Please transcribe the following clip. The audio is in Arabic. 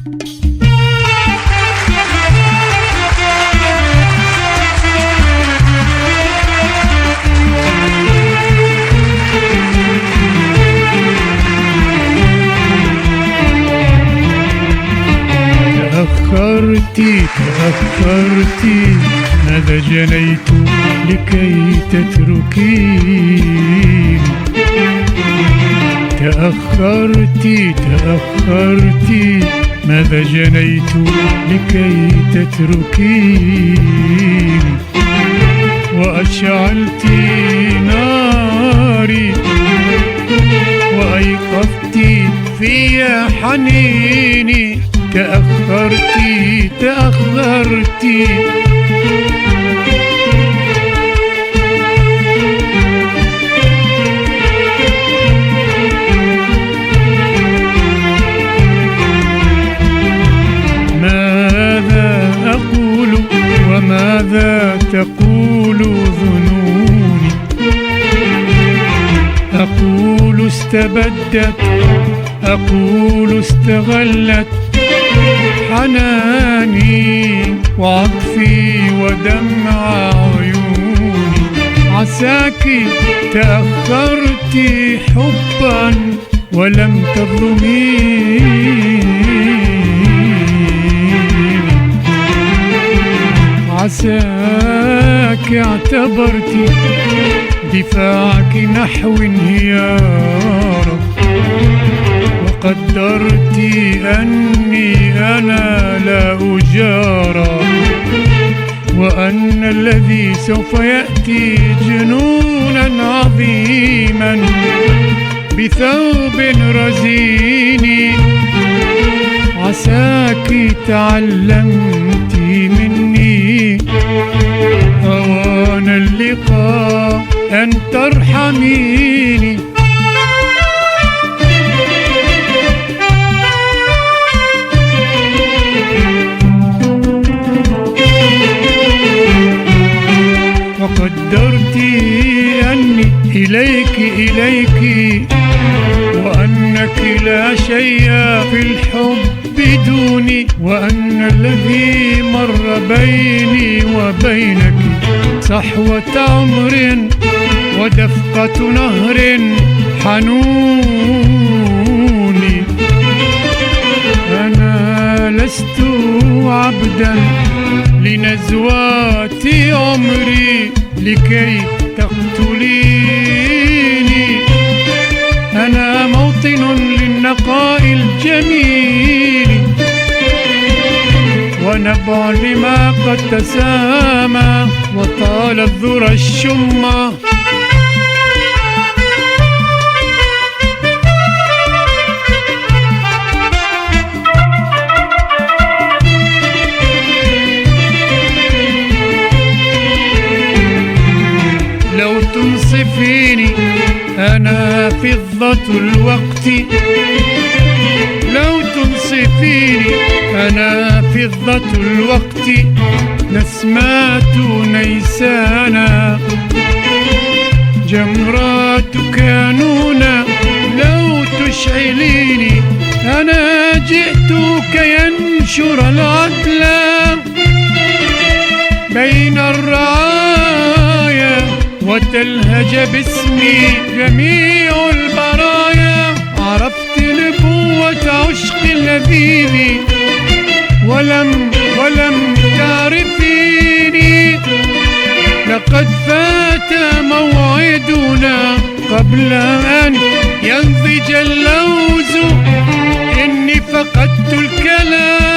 تأخرتي ماذا جنيت لكي تتركيني؟ تأخرتي ماذا جنيت لكي تتركيني؟ وأشعلت ناري وأيقظت في حنيني. تأخرتي ماذا أقول وماذا تقول ظنوني؟ أقول استبدت، أقول استغلت حناني وعطفي ودمع عيوني. عساك تأخرت حبا ولم تظلميني. عساك اعتبرت دفاعك نحو انهيار، وقدرت أني أنا لا أجارى، وأن الذي سوف يأتي جنونا عظيما بثوب رزين. عساك تعلمت مني أوان اللقاء أن ترحميني. وقدرت أني إليك وأنك لا شيء في الحب دوني، وأن الذي مر بيني وبينك صحوة عمر ودفقة نهر حنوني. أنا لست عبدا لنزوات عمري لكي تقتليني. أنا موطن للنقاء الجميل ونبع لما قد تسامى وطال الذرى الشمة. لو تنصفيني أنا فضة الوقت، لو تنصفيني أنا فضة الوقت، نسمات نيسانا جمرات كانونا. لو تشعليني أنا جئت كي ينشر العدل بين الرعايا، وتلهج باسمي جميع البرايا. عرفت نبوة عشق اللذيذ ولم تعرفيني. لقد فات موعدنا قبل أن ينضج اللوز، إني فقدت الكلام